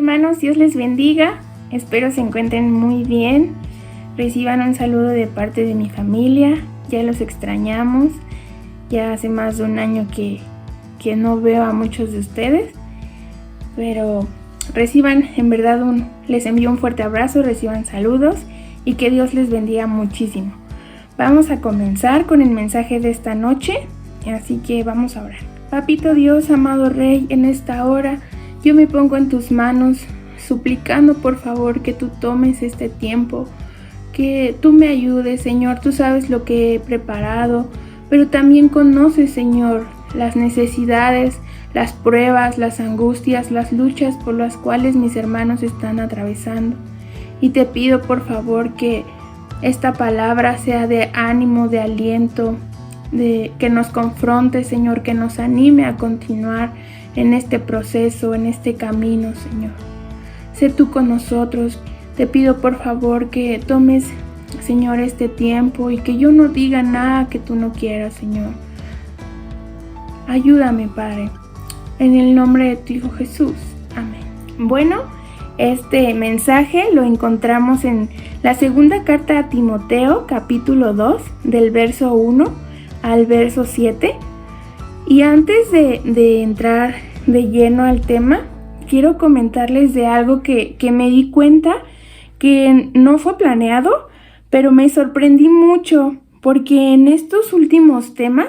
hermanos, Dios les bendiga. Espero se encuentren muy bien. Reciban un saludo de parte de mi familia. Ya los extrañamos. Ya hace más de un año que no veo a muchos de ustedes. Pero reciban, en verdad, les envío un fuerte abrazo, reciban saludos y que Dios les bendiga muchísimo. Vamos a comenzar con el mensaje de esta noche, así que vamos a orar. Papito Dios, amado Rey, en esta hora yo me pongo en tus manos, suplicando por favor que tú tomes este tiempo, que tú me ayudes, Señor. Tú sabes lo que he preparado, pero también conoces, Señor, las necesidades, las pruebas, las angustias, las luchas por las cuales mis hermanos están atravesando. Y te pido por favor que esta palabra sea de ánimo, de aliento, que nos confronte, Señor, que nos anime a continuar en este proceso, en este camino, Señor. Sé tú con nosotros. Te pido por favor que tomes, Señor, este tiempo y que yo no diga nada que tú no quieras, Señor. Ayúdame, Padre, en el nombre de tu Hijo Jesús. Amén. Bueno, este mensaje lo encontramos en la segunda carta a Timoteo, capítulo 2, del verso 1 al verso 7. Y antes de entrar de lleno al tema, quiero comentarles de algo que me di cuenta que no fue planeado, pero me sorprendí mucho porque en estos últimos temas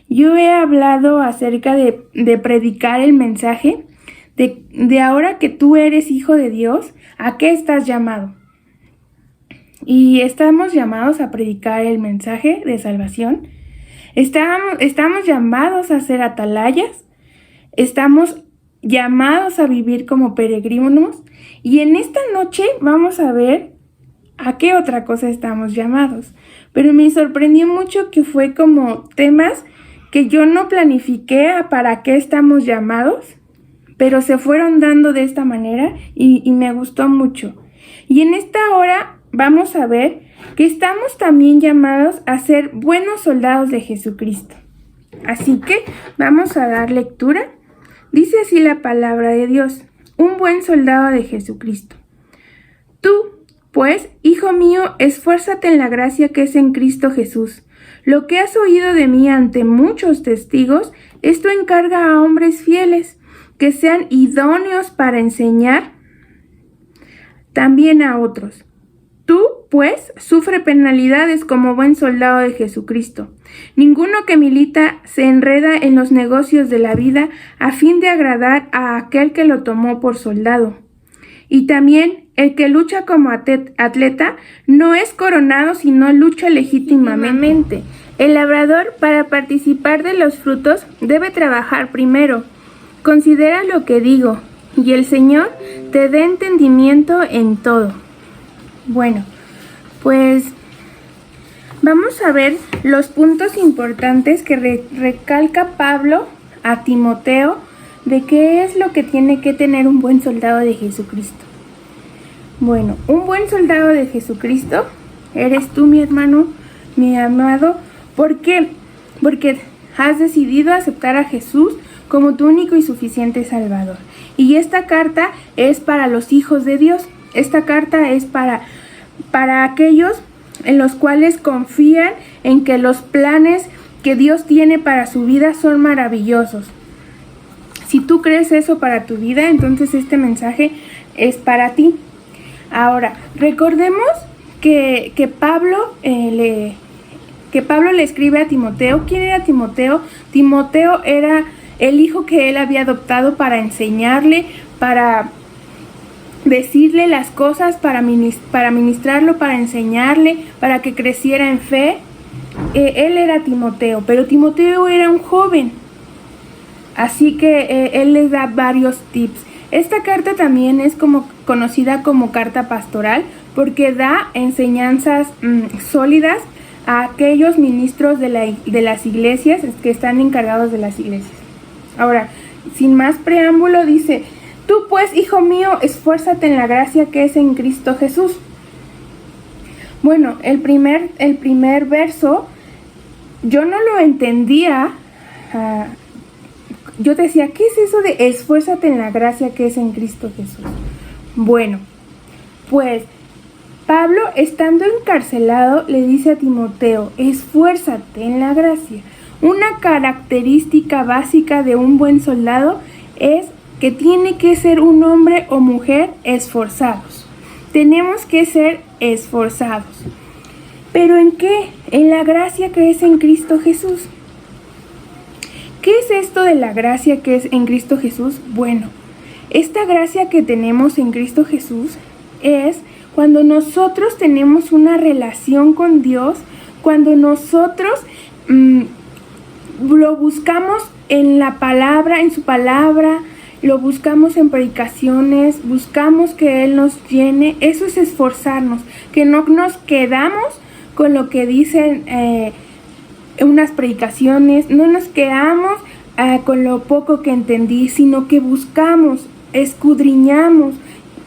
yo he hablado acerca de predicar el mensaje de ahora que tú eres hijo de Dios, ¿a qué estás llamado? Y estamos llamados a predicar el mensaje de salvación. Estamos llamados a ser atalayas. Estamos llamados a vivir como peregrinos. Y en esta noche vamos a ver a qué otra cosa estamos llamados. Pero me sorprendió mucho que fue como temas que yo no planifiqué a para qué estamos llamados, pero se fueron dando de esta manera y me gustó mucho. Y en esta hora vamos a ver que estamos también llamados a ser buenos soldados de Jesucristo. Así que vamos a dar lectura. Dice así la palabra de Dios: un buen soldado de Jesucristo. Tú, pues, hijo mío, esfuérzate en la gracia que es en Cristo Jesús. Lo que has oído de mí ante muchos testigos, esto encarga a hombres fieles, que sean idóneos para enseñar también a otros. Tú, pues, sufre penalidades como buen soldado de Jesucristo. Ninguno que milita se enreda en los negocios de la vida a fin de agradar a aquel que lo tomó por soldado. Y también el que lucha como atleta no es coronado, sino lucha legítimamente. El labrador, para participar de los frutos, debe trabajar primero. Considera lo que digo, y el Señor te dé entendimiento en todo. Bueno, pues vamos a ver los puntos importantes que recalca Pablo a Timoteo de qué es lo que tiene que tener un buen soldado de Jesucristo. Bueno, un buen soldado de Jesucristo eres tú, mi hermano, mi amado. ¿Por qué? Porque has decidido aceptar a Jesús como tu único y suficiente Salvador. Y esta carta es para los hijos de Dios. Esta carta es para aquellos en los cuales confían en que los planes que Dios tiene para su vida son maravillosos. Si tú crees eso para tu vida, entonces este mensaje es para ti. Ahora, recordemos que Pablo le escribe a Timoteo. ¿Quién era Timoteo? Timoteo era el hijo que él había adoptado para enseñarle, para decirle las cosas, para ministrarlo, para enseñarle, para que creciera en fe. Él era Timoteo, pero Timoteo era un joven. Así que él les da varios tips. Esta carta también es conocida como carta pastoral porque da enseñanzas sólidas a aquellos ministros de las iglesias que están encargados de las iglesias. Ahora, sin más preámbulo, dice: tú pues, hijo mío, esfuérzate en la gracia que es en Cristo Jesús. Bueno, el primer verso yo no lo entendía yo te decía, ¿qué es eso de esfuérzate en la gracia que es en Cristo Jesús? Bueno, pues Pablo, estando encarcelado, le dice a Timoteo, esfuérzate en la gracia. Una característica básica de un buen soldado es que tiene que ser un hombre o mujer esforzados. Tenemos que ser esforzados. ¿Pero en qué? En la gracia que es en Cristo Jesús. ¿Qué es esto de la gracia que es en Cristo Jesús? Bueno, esta gracia que tenemos en Cristo Jesús es cuando nosotros tenemos una relación con Dios, cuando nosotros lo buscamos en la palabra, en su palabra, lo buscamos en predicaciones, buscamos que Él nos llene. Eso es esforzarnos, que no nos quedamos con lo que dicen unas predicaciones, no nos quedamos con lo poco que entendí, sino que buscamos, escudriñamos,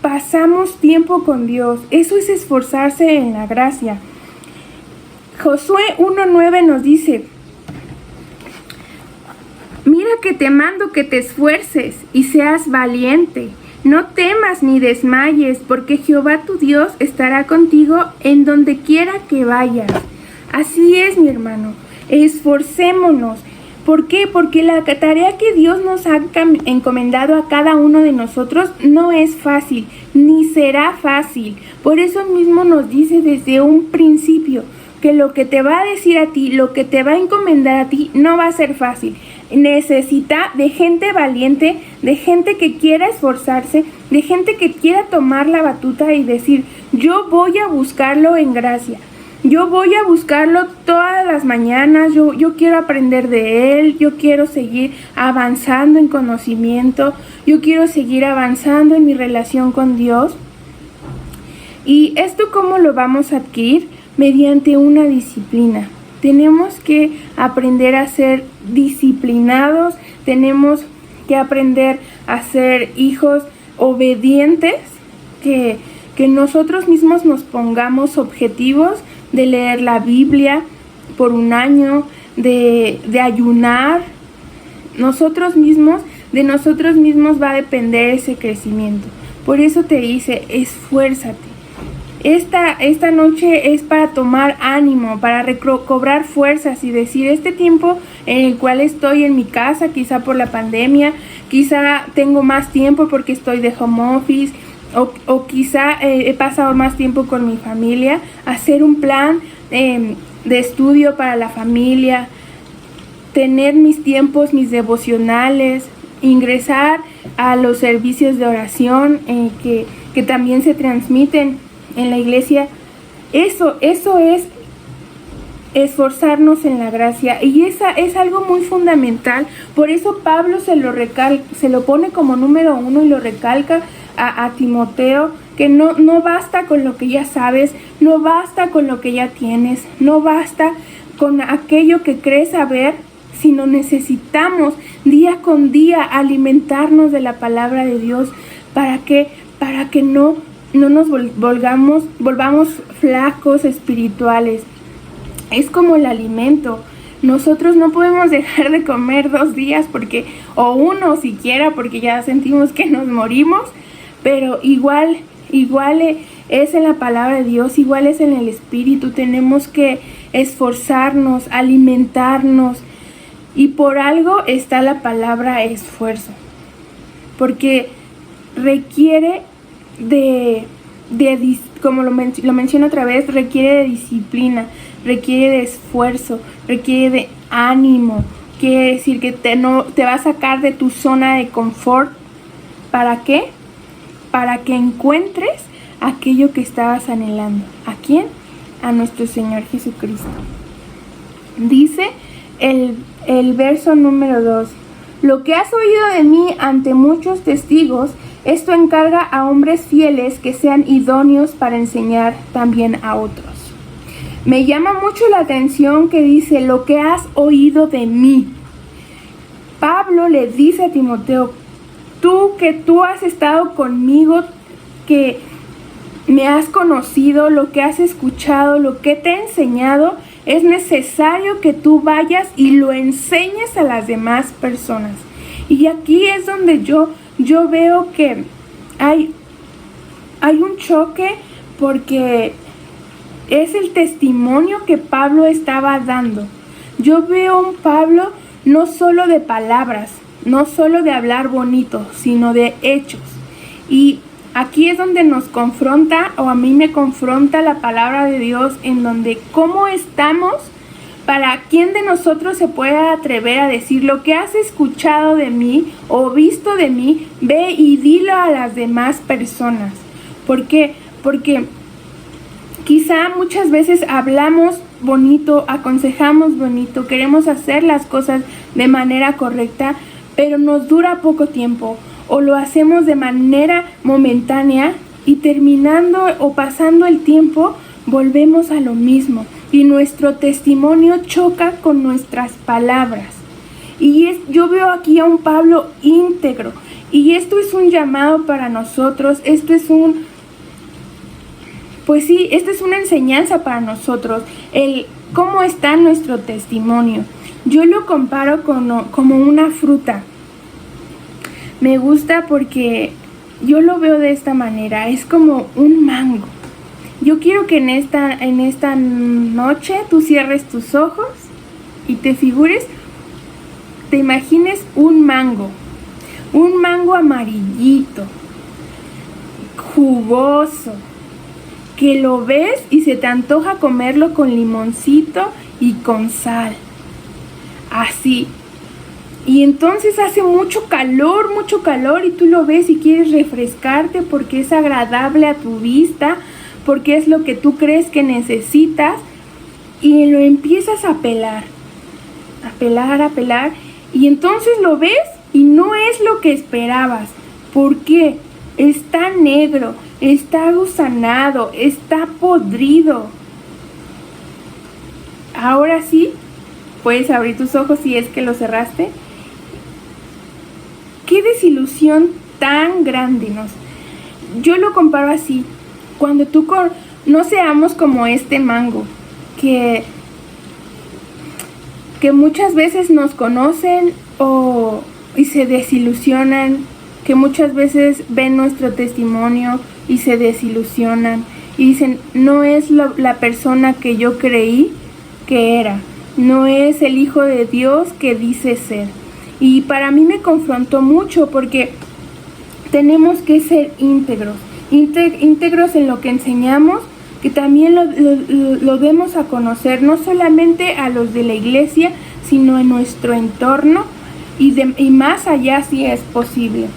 pasamos tiempo con Dios. Eso es esforzarse en la gracia. Josué 1:9 nos dice, mira que te mando que te esfuerces y seas valiente. No temas ni desmayes, porque Jehová tu Dios estará contigo en donde quiera que vayas. Así es, mi hermano. Esforcémonos. ¿Por qué? Porque la tarea que Dios nos ha encomendado a cada uno de nosotros no es fácil, ni será fácil. Por eso mismo nos dice desde un principio que lo que te va a decir a ti, lo que te va a encomendar a ti, no va a ser fácil. Necesita de gente valiente, de gente que quiera esforzarse, de gente que quiera tomar la batuta y decir, yo voy a buscarlo en gracia. Yo voy a buscarlo todas las mañanas, yo quiero aprender de Él, yo quiero seguir avanzando en conocimiento, yo quiero seguir avanzando en mi relación con Dios. ¿Y esto cómo lo vamos a adquirir? Mediante una disciplina. Tenemos que aprender a ser disciplinados, tenemos que aprender a ser hijos obedientes, que nosotros mismos nos pongamos objetivos de leer la Biblia por un año, de ayunar. De nosotros mismos va a depender ese crecimiento. Por eso te dice, esfuérzate. Esta noche es para tomar ánimo, para recobrar fuerzas y decir, este tiempo en el cual estoy en mi casa, quizá por la pandemia, quizá tengo más tiempo porque estoy de home office, o quizá he pasado más tiempo con mi familia, hacer un plan de estudio para la familia, tener mis tiempos, mis devocionales, ingresar a los servicios de oración que también se transmiten en la iglesia. Eso es esforzarnos en la gracia, y esa es algo muy fundamental. Por eso Pablo se lo pone como número 1 y lo recalca a Timoteo, que no basta con lo que ya sabes, no basta con lo que ya tienes, no basta con aquello que crees saber, sino necesitamos día con día alimentarnos de la palabra de Dios. ¿Para qué? Para que no nos volvamos flacos espirituales. Es como el alimento. Nosotros no podemos dejar de comer 2 días o uno siquiera, porque ya sentimos que nos morimos, pero igual es en la palabra de Dios, igual es en el Espíritu. Tenemos que esforzarnos, alimentarnos, y por algo está la palabra esfuerzo, porque requiere como lo menciono otra vez, requiere de disciplina, requiere de esfuerzo, requiere de ánimo. Quiere decir que te va a sacar de tu zona de confort. ¿Para qué? Para que encuentres aquello que estabas anhelando. ¿A quién? A nuestro Señor Jesucristo. Dice el verso número 2: lo que has oído de mí ante muchos testigos, esto encarga a hombres fieles que sean idóneos para enseñar también a otros. Me llama mucho la atención que dice, lo que has oído de mí. Pablo le dice a Timoteo, tú has estado conmigo, que me has conocido, lo que has escuchado, lo que te he enseñado, es necesario que tú vayas y lo enseñes a las demás personas. Y aquí es donde yo veo que hay un choque, porque es el testimonio que Pablo estaba dando. Yo veo un Pablo no solo de palabras, no solo de hablar bonito, sino de hechos. Y aquí es donde nos confronta, o a mí me confronta la palabra de Dios, en donde cómo estamos. ¿Para quién de nosotros se puede atrever a decir lo que has escuchado de mí o visto de mí? Ve y dilo a las demás personas. ¿Por qué? Porque quizá muchas veces hablamos bonito, aconsejamos bonito, queremos hacer las cosas de manera correcta, pero nos dura poco tiempo, o lo hacemos de manera momentánea y terminando o pasando el tiempo volvemos a lo mismo. Y nuestro testimonio choca con nuestras palabras. Y yo veo aquí a un Pablo íntegro. Y esto es un llamado para nosotros. Esto es esta es una enseñanza para nosotros. El cómo está nuestro testimonio. Yo lo comparo como una fruta. Me gusta porque yo lo veo de esta manera. Es como un mango. Yo quiero que en esta noche tú cierres tus ojos y te imagines un mango amarillito, jugoso, que lo ves y se te antoja comerlo con limoncito y con sal, así. Y entonces hace mucho calor y tú lo ves y quieres refrescarte porque es agradable a tu vista, porque es lo que tú crees que necesitas, y lo empiezas a pelar, y entonces lo ves y no es lo que esperabas. ¿Por qué? Está negro, está gusanado, está podrido. Ahora sí, puedes abrir tus ojos si es que lo cerraste. ¡Qué desilusión tan grande! Yo lo comparo así. Cuando no seamos como este mango, que muchas veces nos conocen y se desilusionan, que muchas veces ven nuestro testimonio y se desilusionan y dicen, no es la persona que yo creí que era, no es el Hijo de Dios que dice ser. Y para mí me confrontó mucho, porque tenemos que ser íntegros en lo que enseñamos, que también lo demos a conocer, no solamente a los de la iglesia, sino en nuestro entorno y más allá si es posible.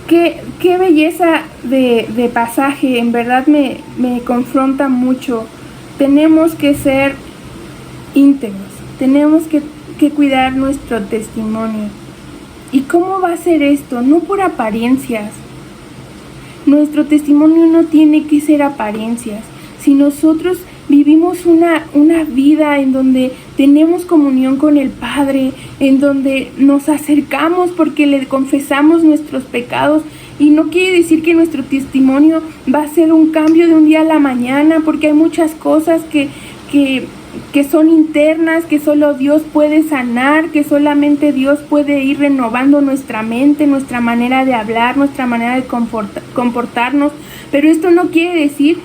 Qué belleza de pasaje, en verdad me confronta mucho. Tenemos que ser íntegros, tenemos que cuidar nuestro testimonio. ¿Y cómo va a ser esto? No por apariencias. Nuestro testimonio no tiene que ser apariencias. Si nosotros vivimos una vida en donde tenemos comunión con el Padre, en donde nos acercamos porque le confesamos nuestros pecados, y no quiere decir que nuestro testimonio va a ser un cambio de un día a la mañana, porque hay muchas cosas que son internas, que solo Dios puede sanar, que solamente Dios puede ir renovando nuestra mente, nuestra manera de hablar, nuestra manera de comportarnos. Pero esto no quiere decir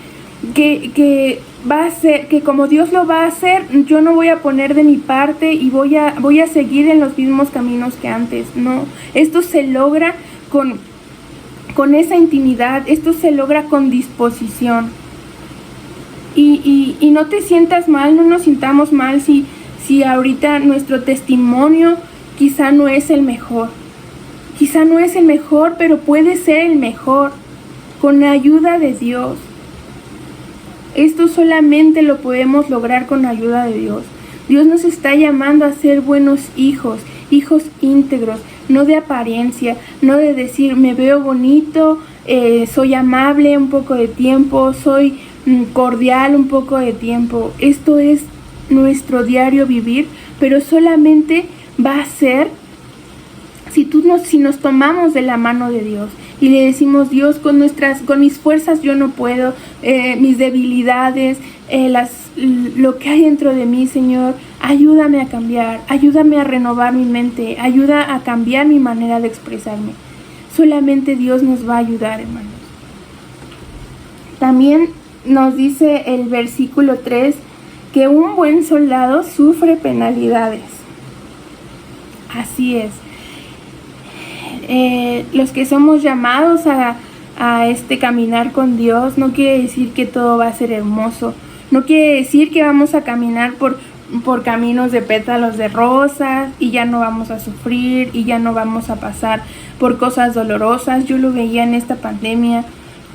que va a ser, que como Dios lo va a hacer, yo no voy a poner de mi parte y voy a seguir en los mismos caminos que antes. No, esto se logra con esa intimidad, esto se logra con disposición. Y no te sientas mal, no nos sintamos mal si ahorita nuestro testimonio quizá no es el mejor. Quizá no es el mejor, pero puede ser el mejor con la ayuda de Dios. Esto solamente lo podemos lograr con la ayuda de Dios. Dios nos está llamando a ser buenos hijos íntegros, no de apariencia, no de decir me veo bonito, soy amable un poco de tiempo, soy cordial un poco de tiempo. Esto es nuestro diario vivir, pero solamente va a ser Si nos tomamos de la mano de Dios y le decimos: Dios, con mis fuerzas yo no puedo, mis debilidades, lo que hay dentro de mí, Señor, ayúdame a cambiar, ayúdame a renovar mi mente, ayuda a cambiar mi manera de expresarme. Solamente Dios nos va a ayudar, hermanos. También nos dice el versículo 3 que un buen soldado sufre penalidades. Así es. Los que somos llamados a caminar con Dios, no quiere decir que todo va a ser hermoso. No quiere decir que vamos a caminar por caminos de pétalos de rosas y ya no vamos a sufrir y ya no vamos a pasar por cosas dolorosas. Yo lo veía en esta pandemia,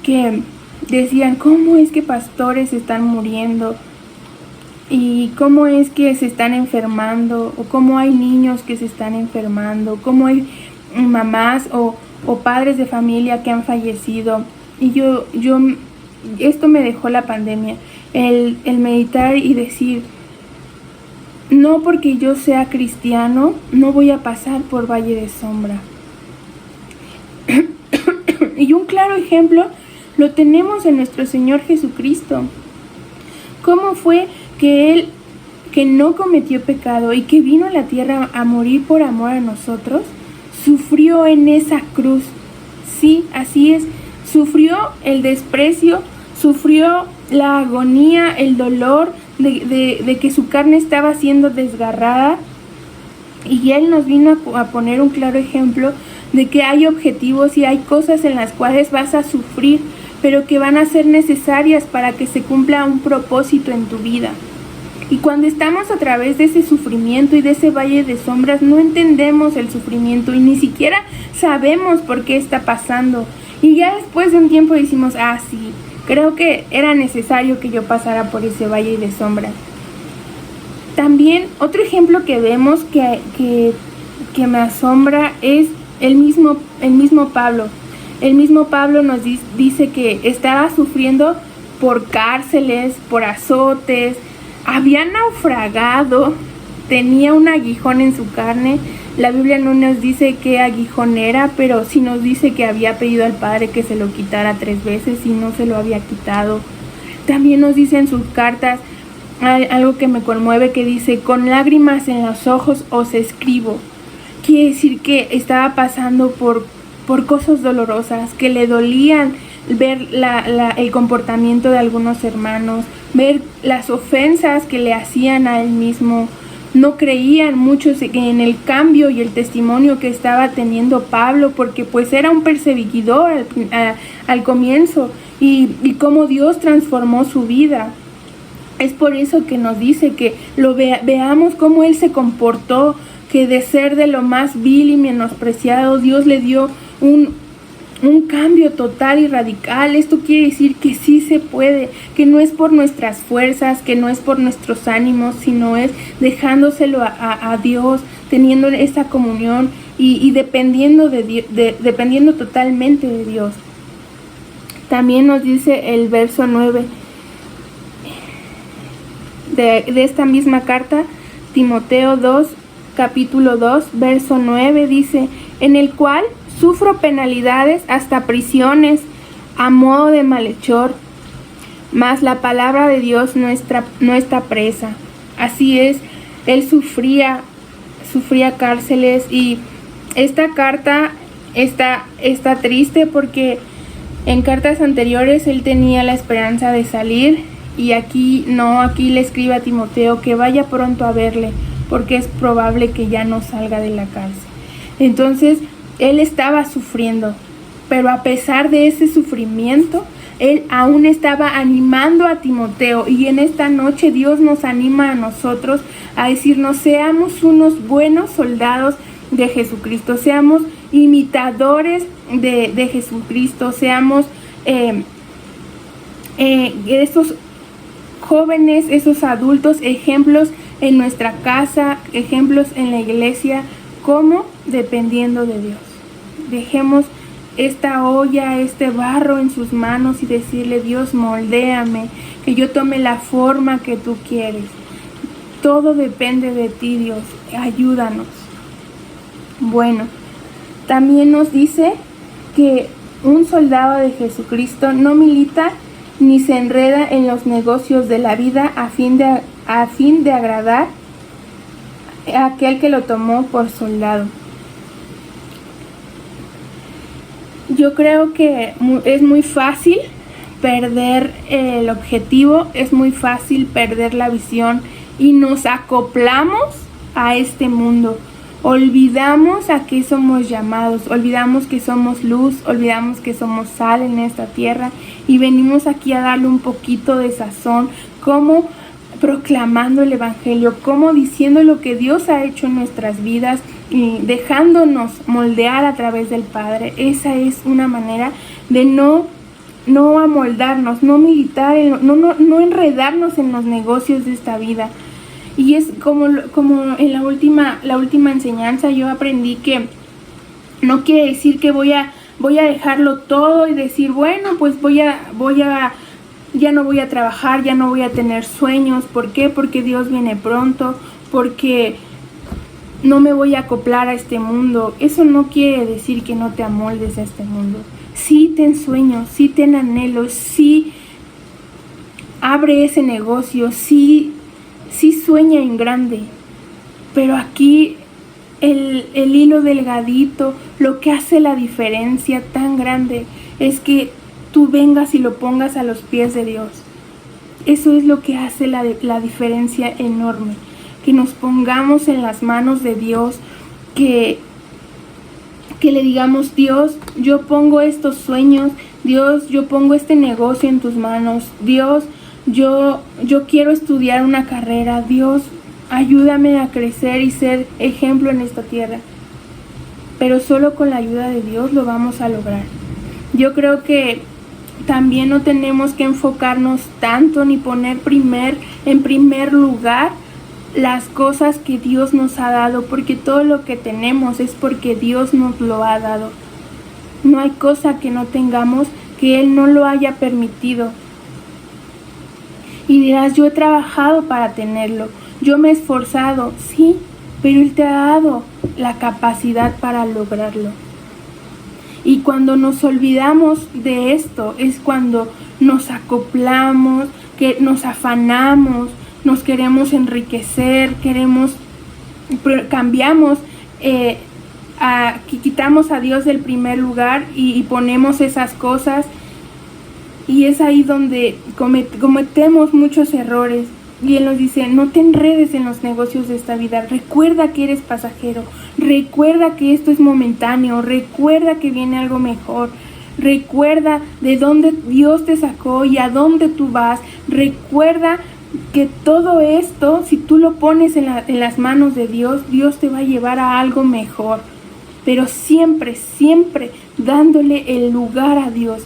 que decían: ¿cómo es que pastores están muriendo? ¿Y cómo es que se están enfermando? ¿O cómo hay niños que se están enfermando? ¿Cómo hay mamás o padres de familia que han fallecido? Y esto me dejó la pandemia, el meditar y decir: no porque yo sea cristiano, no voy a pasar por valle de sombra. Y un claro ejemplo lo tenemos en nuestro Señor Jesucristo. ¿Cómo fue que Él, que no cometió pecado y que vino a la tierra a morir por amor a nosotros, sufrió en esa cruz? Sí, así es. Sufrió el desprecio, sufrió la agonía, el dolor de que su carne estaba siendo desgarrada. Y Él nos vino a poner un claro ejemplo de que hay objetivos y hay cosas en las cuales vas a sufrir, pero que van a ser necesarias para que se cumpla un propósito en tu vida. Y cuando estamos a través de ese sufrimiento y de ese valle de sombras, no entendemos el sufrimiento y ni siquiera sabemos por qué está pasando. Y ya después de un tiempo decimos: sí, creo que era necesario que yo pasara por ese valle de sombras. También otro ejemplo que vemos que me asombra es el mismo Pablo. El mismo Pablo nos dice que estaba sufriendo por cárceles, por azotes, había naufragado, tenía un aguijón en su carne. La Biblia no nos dice qué aguijón era, pero sí nos dice que había pedido al Padre que se lo quitara 3 veces y no se lo había quitado. También nos dice en sus cartas algo que me conmueve, que dice: con lágrimas en los ojos os escribo. Quiere decir que estaba pasando por cosas dolorosas, que le dolían ver el comportamiento de algunos hermanos, ver las ofensas que le hacían a él mismo. No creían muchos en el cambio y el testimonio que estaba teniendo Pablo, porque pues era un perseguidor al comienzo, y cómo Dios transformó su vida. Es por eso que nos dice que veamos cómo él se comportó, que de ser de lo más vil y menospreciado, Dios le dio un cambio total y radical. Esto quiere decir que sí se puede, que no es por nuestras fuerzas, que no es por nuestros ánimos, sino es dejándoselo a Dios, teniendo esa comunión y dependiendo dependiendo totalmente de Dios. También nos dice el verso 9 de esta misma carta, Timoteo 2, capítulo 2, verso 9, dice: en el cual sufro penalidades hasta prisiones a modo de malhechor, mas la palabra de Dios no está presa. Así es, él sufría cárceles, y esta carta está triste porque en cartas anteriores él tenía la esperanza de salir, y aquí le escribe a Timoteo que vaya pronto a verle, porque es probable que ya no salga de la cárcel. Entonces, él estaba sufriendo, pero a pesar de ese sufrimiento, él aún estaba animando a Timoteo. Y en esta noche Dios nos anima a nosotros a decirnos: seamos unos buenos soldados de Jesucristo, seamos imitadores de Jesucristo, seamos esos jóvenes, esos adultos, ejemplos en nuestra casa, ejemplos en la iglesia, como dependiendo de Dios. Dejemos esta olla, este barro en sus manos y decirle: Dios, moldéame, que yo tome la forma que tú quieres. Todo depende de ti, Dios, ayúdanos. Bueno, también nos dice que un soldado de Jesucristo no milita ni se enreda en los negocios de la vida a fin de agradar a aquel que lo tomó por soldado. Yo creo que es muy fácil perder el objetivo, es muy fácil perder la visión y nos acoplamos a este mundo. Olvidamos a qué somos llamados, olvidamos que somos luz, olvidamos que somos sal en esta tierra y venimos aquí a darle un poquito de sazón, como proclamando el evangelio, como diciendo lo que Dios ha hecho en nuestras vidas y dejándonos moldear a través del Padre. Esa es una manera de no amoldarnos, no militar, no enredarnos en los negocios de esta vida. Y es como en la última enseñanza yo aprendí que no quiere decir que voy a dejarlo todo y decir, bueno, pues ya no voy a trabajar, ya no voy a tener sueños. ¿Por qué? Porque Dios viene pronto, porque no me voy a acoplar a este mundo. Eso no quiere decir que no te amoldes a este mundo. Sí ten sueños, sí ten anhelos, sí abre ese negocio, sí sueña en grande. Pero aquí el hilo delgadito, lo que hace la diferencia tan grande es que tú vengas y lo pongas a los pies de Dios. Eso es lo que hace la diferencia enorme. Que nos pongamos en las manos de Dios, que le digamos, Dios, yo pongo estos sueños, Dios, yo pongo este negocio en tus manos, Dios, yo quiero estudiar una carrera, Dios, ayúdame a crecer y ser ejemplo en esta tierra. Pero solo con la ayuda de Dios lo vamos a lograr. Yo creo que también no tenemos que enfocarnos tanto ni poner en primer lugar las cosas que Dios nos ha dado, porque todo lo que tenemos es porque Dios nos lo ha dado. No hay cosa que no tengamos que Él no lo haya permitido. Y dirás, yo he trabajado para tenerlo, yo me he esforzado, sí, pero Él te ha dado la capacidad para lograrlo. Y cuando nos olvidamos de esto es cuando nos acoplamos, que nos afanamos, nos queremos enriquecer, cambiamos, quitamos a Dios del primer lugar y ponemos esas cosas. Y es ahí donde cometemos muchos errores. Y Él nos dice, no te enredes en los negocios de esta vida. Recuerda que eres pasajero. Recuerda que esto es momentáneo. Recuerda que viene algo mejor. Recuerda de dónde Dios te sacó y a dónde tú vas. Recuerda que todo esto, si tú lo pones en las manos de Dios, Dios te va a llevar a algo mejor. Pero siempre, siempre dándole el lugar a Dios.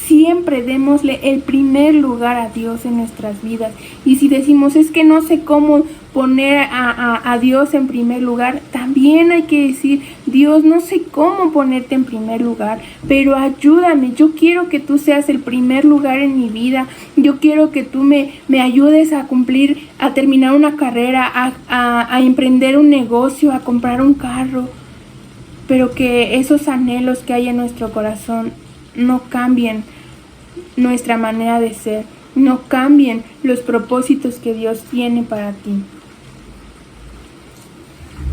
Siempre démosle el primer lugar a Dios en nuestras vidas. Y si decimos, es que no sé cómo poner a Dios en primer lugar, también hay que decir, Dios, no sé cómo ponerte en primer lugar, pero ayúdame. Yo quiero que tú seas el primer lugar en mi vida. Yo quiero que tú me ayudes a terminar una carrera, a emprender un negocio, a comprar un carro. Pero que esos anhelos que hay en nuestro corazón no cambien nuestra manera de ser, no cambien los propósitos que Dios tiene para ti.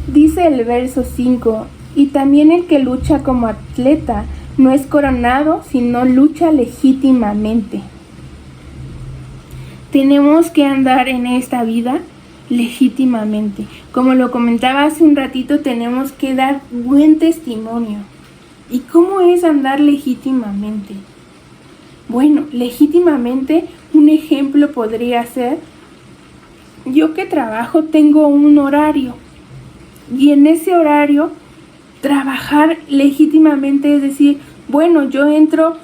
Dice el verso 5, y también el que lucha como atleta no es coronado, sino lucha legítimamente. Tenemos que andar en esta vida legítimamente. Como lo comentaba hace un ratito, tenemos que dar buen testimonio. ¿Y cómo es andar legítimamente? Bueno, legítimamente un ejemplo podría ser, yo que trabajo tengo un horario y en ese horario trabajar legítimamente es decir, bueno, yo entro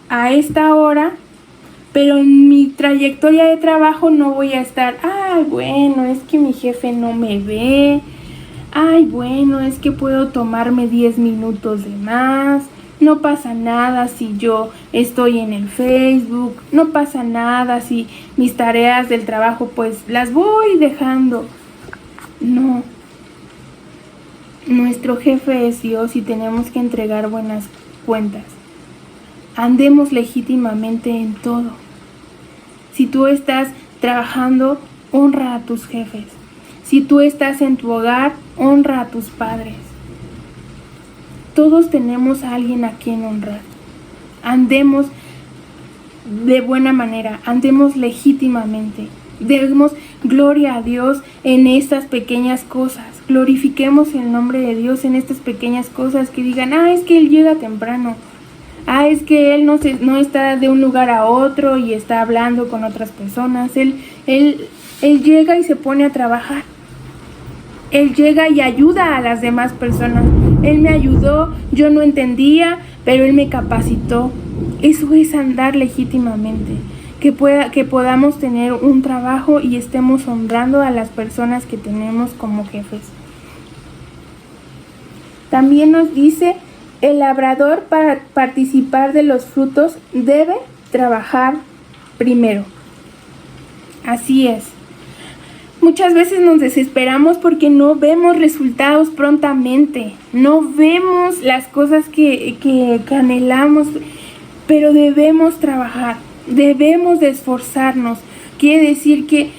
a esta hora, pero en mi trayectoria de trabajo no voy a estar, bueno, es que mi jefe no me ve, bueno, es que puedo tomarme 10 minutos de más. No pasa nada si yo estoy en el Facebook, no pasa nada si mis tareas del trabajo pues las voy dejando. No nuestro jefe es Dios y tenemos que entregar buenas cuentas. Andemos legítimamente en todo. Si tú estás trabajando, honra a tus jefes. Si tú estás en tu hogar, honra a tus padres. Todos tenemos a alguien a quien honrar. Andemos de buena manera, andemos legítimamente. Demos gloria a Dios en estas pequeñas cosas. Glorifiquemos el nombre de Dios en estas pequeñas cosas, que digan, es que Él llega temprano. Es que Él no está de un lugar a otro y está hablando con otras personas. Él llega y se pone a trabajar. Él llega y ayuda a las demás personas. Él me ayudó, yo no entendía, pero Él me capacitó. Eso es andar legítimamente. Que podamos tener un trabajo y estemos honrando a las personas que tenemos como jefes. También nos dice, el labrador, para participar de los frutos debe trabajar primero. Así es. Muchas veces nos desesperamos porque no vemos resultados prontamente, no vemos las cosas que anhelamos, pero debemos trabajar, debemos de esforzarnos. Quiere decir que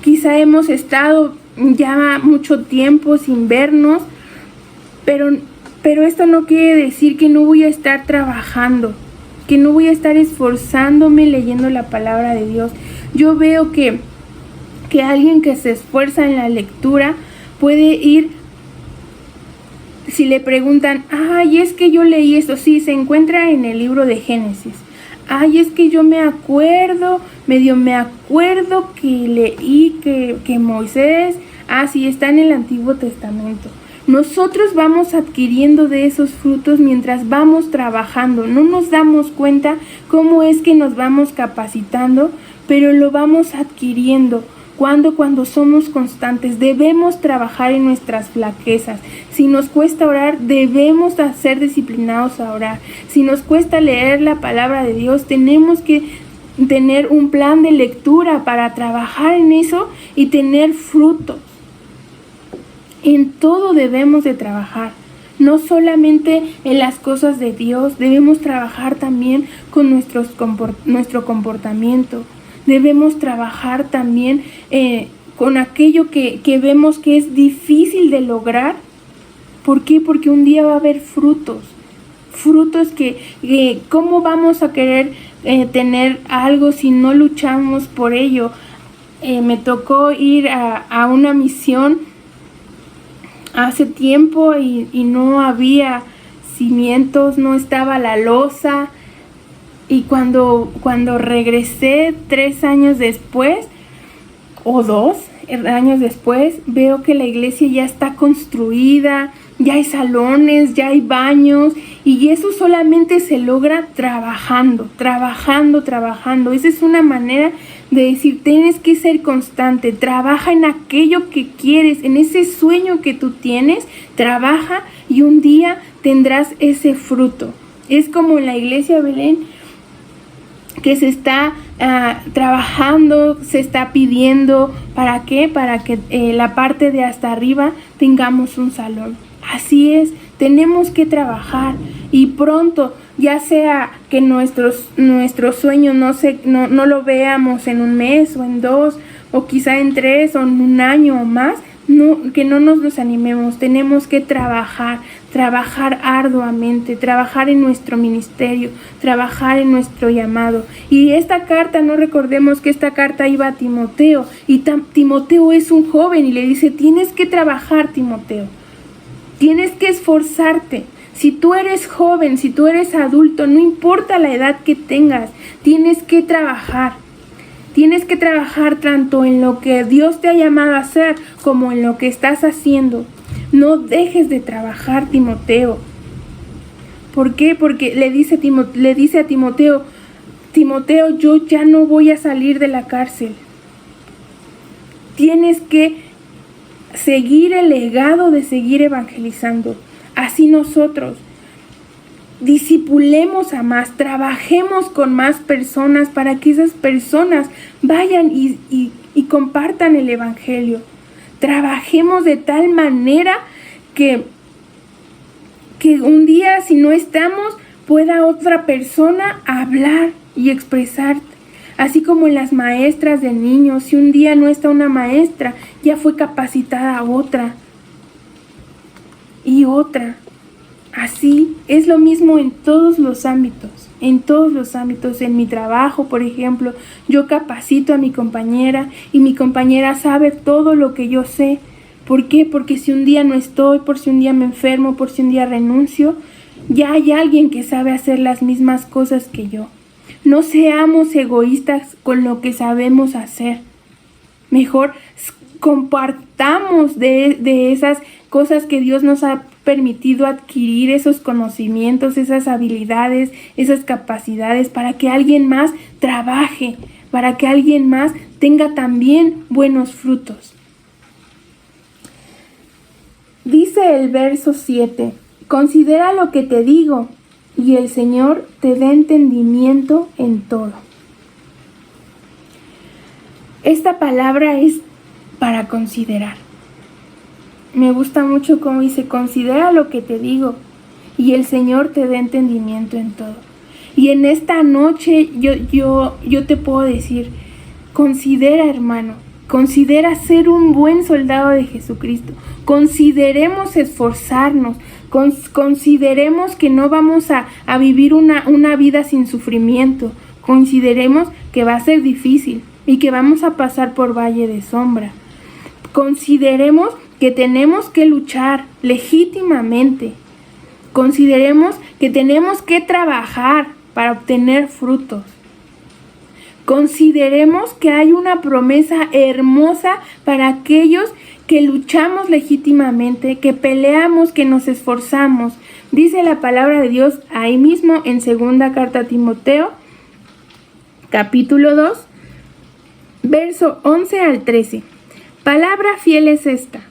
quizá hemos estado ya mucho tiempo sin vernos, pero esto no quiere decir que no voy a estar trabajando, que no voy a estar esforzándome leyendo la palabra de Dios. Yo veo que alguien que se esfuerza en la lectura puede ir, si le preguntan, es que yo leí esto, sí, se encuentra en el libro de Génesis. Es que yo medio me acuerdo que leí que Moisés, sí, está en el Antiguo Testamento. Nosotros vamos adquiriendo de esos frutos mientras vamos trabajando. No nos damos cuenta cómo es que nos vamos capacitando, pero lo vamos adquiriendo. Cuando somos constantes, debemos trabajar en nuestras flaquezas. Si nos cuesta orar, debemos ser disciplinados a orar. Si nos cuesta leer la palabra de Dios, tenemos que tener un plan de lectura para trabajar en eso y tener frutos. En todo debemos de trabajar. No solamente en las cosas de Dios, debemos trabajar también con nuestro comportamiento. Debemos trabajar también con aquello que vemos que es difícil de lograr. ¿Por qué? Porque un día va a haber frutos. Frutos que ¿cómo vamos a querer tener algo si no luchamos por ello? Me tocó ir a una misión hace tiempo y no había cimientos, no estaba la losa. Y cuando regresé 3 años después, o 2 años después, veo que la iglesia ya está construida, ya hay salones, ya hay baños, y eso solamente se logra trabajando. Esa es una manera de decir, tienes que ser constante, trabaja en aquello que quieres, en ese sueño que tú tienes, trabaja y un día tendrás ese fruto. Es como en la iglesia Belén, que se está trabajando, se está pidiendo, ¿para qué? Para que la parte de hasta arriba tengamos un salón. Así es, tenemos que trabajar y pronto, ya sea que nuestro sueño no lo veamos en un mes o en 2 o quizá en 3 o en un año o más, que no nos desanimemos. Tenemos que trabajar arduamente, trabajar en nuestro ministerio, trabajar en nuestro llamado. Y esta carta, no recordemos que esta carta iba a Timoteo, y Timoteo es un joven y le dice, tienes que trabajar, Timoteo, tienes que esforzarte. Si tú eres joven, si tú eres adulto, no importa la edad que tengas, tienes que trabajar. Tienes que trabajar tanto en lo que Dios te ha llamado a hacer como en lo que estás haciendo. No dejes de trabajar, Timoteo. ¿Por qué? Porque le dice a Timoteo, Timoteo, yo ya no voy a salir de la cárcel. Tienes que seguir el legado de seguir evangelizando. Así nosotros discipulemos a más, trabajemos con más personas para que esas personas vayan y compartan el evangelio. Trabajemos de tal manera que Que un día, si no estamos, pueda otra persona hablar y expresarte. Así como las maestras de niños, si un día no está una maestra, ya fue capacitada otra y otra. Así es lo mismo en todos los ámbitos, en mi trabajo, por ejemplo, yo capacito a mi compañera y mi compañera sabe todo lo que yo sé. ¿Por qué? Porque si un día no estoy, por si un día me enfermo, por si un día renuncio, ya hay alguien que sabe hacer las mismas cosas que yo. No seamos egoístas con lo que sabemos hacer. Mejor compartamos de esas cosas que Dios nos ha permitido adquirir, esos conocimientos, esas habilidades, esas capacidades, para que alguien más trabaje, para que alguien más tenga también buenos frutos. Dice el verso 7, considera lo que te digo, y el Señor te dé entendimiento en todo. Esta palabra es para considerar. Me gusta mucho cómo dice, considera lo que te digo, y el Señor te dé entendimiento en todo. Y en esta noche yo te puedo decir, considera, hermano, considera ser un buen soldado de Jesucristo. Consideremos esforzarnos, consideremos que no vamos a vivir una vida sin sufrimiento. Consideremos que va a ser difícil y que vamos a pasar por valle de sombra. Consideremos que tenemos que luchar legítimamente. Consideremos que tenemos que trabajar para obtener frutos. Consideremos que hay una promesa hermosa para aquellos que luchamos legítimamente, que peleamos, que nos esforzamos. Dice la palabra de Dios ahí mismo en 2 carta a Timoteo, capítulo 2, verso 11 al 13. Palabra fiel es esta: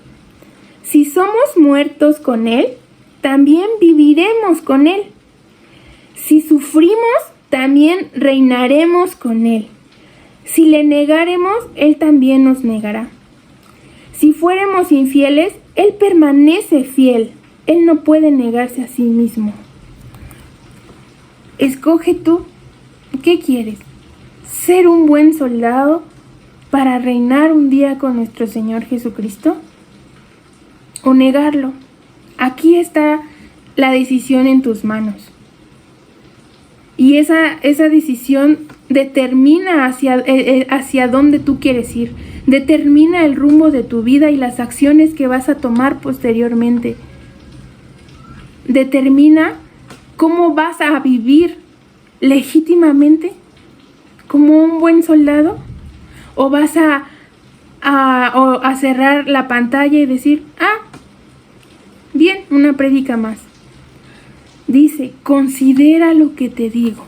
si somos muertos con Él, también viviremos con Él. Si sufrimos, también reinaremos con Él. Si le negaremos, Él también nos negará. Si fuéramos infieles, Él permanece fiel. Él no puede negarse a sí mismo. Escoge tú, ¿qué quieres? ¿Ser un buen soldado para reinar un día con nuestro Señor Jesucristo? ¿O negarlo? Aquí está la decisión en tus manos. Y esa decisión determina hacia dónde tú quieres ir. Determina el rumbo de tu vida y las acciones que vas a tomar posteriormente. Determina cómo vas a vivir legítimamente como un buen soldado. O vas a cerrar la pantalla y decir, bien, una prédica más. Dice, considera lo que te digo.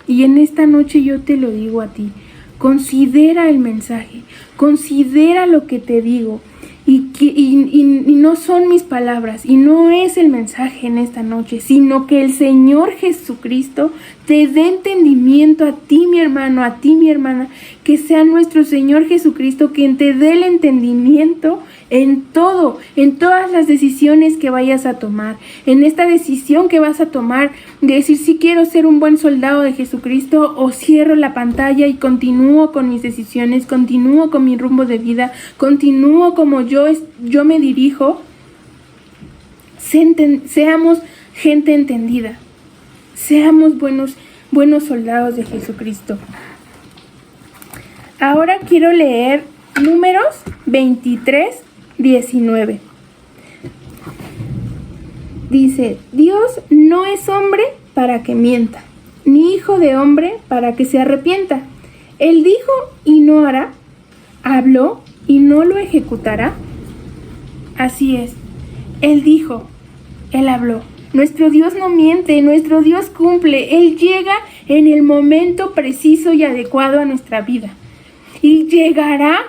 Y en esta noche yo te lo digo a ti. Considera el mensaje. Considera lo que te digo. Y no son mis palabras. Y no es el mensaje en esta noche. Sino que el Señor Jesucristo te dé entendimiento a ti, mi hermano, a ti, mi hermana. Que sea nuestro Señor Jesucristo quien te dé el entendimiento en todo, en todas las decisiones que vayas a tomar, en esta decisión que vas a tomar de decir si quiero ser un buen soldado de Jesucristo o cierro la pantalla y continúo con mis decisiones, continúo con mi rumbo de vida, continúo como yo me dirijo. Seamos gente entendida, seamos buenos soldados de Jesucristo. Ahora quiero leer Números 23:19. Dice, Dios no es hombre para que mienta, ni hijo de hombre para que se arrepienta. Él dijo y no hará, habló y no lo ejecutará. Así es, Él dijo, Él habló. Nuestro Dios no miente, nuestro Dios cumple. Él llega en el momento preciso y adecuado a nuestra vida. Y llegará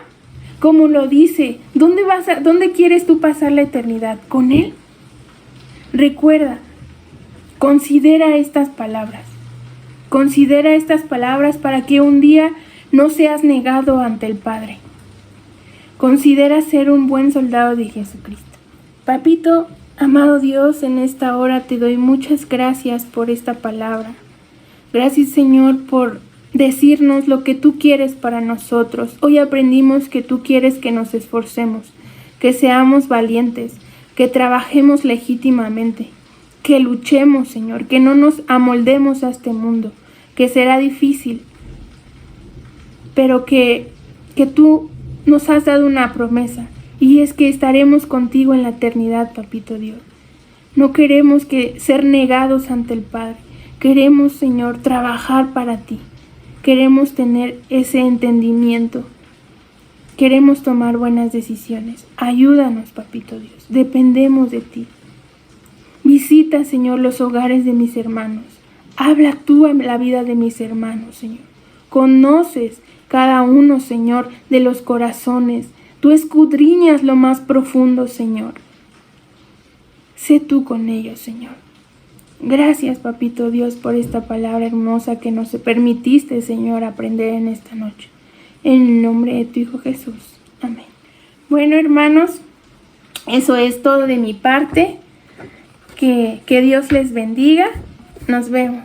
como lo dice. ¿Dónde quieres tú pasar la eternidad? ¿Con Él? Recuerda, considera estas palabras. Considera estas palabras para que un día no seas negado ante el Padre. Considera ser un buen soldado de Jesucristo. Papito, Amado Dios, en esta hora te doy muchas gracias por esta palabra. Gracias, Señor, por decirnos lo que tú quieres para nosotros. Hoy aprendimos que tú quieres que nos esforcemos, que seamos valientes, que trabajemos legítimamente, que luchemos, Señor, que no nos amoldemos a este mundo, que será difícil, pero que tú nos has dado una promesa, y es que estaremos contigo en la eternidad, Papito Dios. No queremos ser negados ante el Padre. Queremos, Señor, trabajar para ti. Queremos tener ese entendimiento. Queremos tomar buenas decisiones. Ayúdanos, Papito Dios. Dependemos de ti. Visita, Señor, los hogares de mis hermanos. Habla tú en la vida de mis hermanos, Señor. Conoces cada uno, Señor, de los corazones. Tú escudriñas lo más profundo, Señor. Sé tú con ellos, Señor. Gracias, Papito Dios, por esta palabra hermosa que nos permitiste, Señor, aprender en esta noche. En el nombre de tu Hijo Jesús. Amén. Bueno, hermanos, eso es todo de mi parte. Que Dios les bendiga. Nos vemos.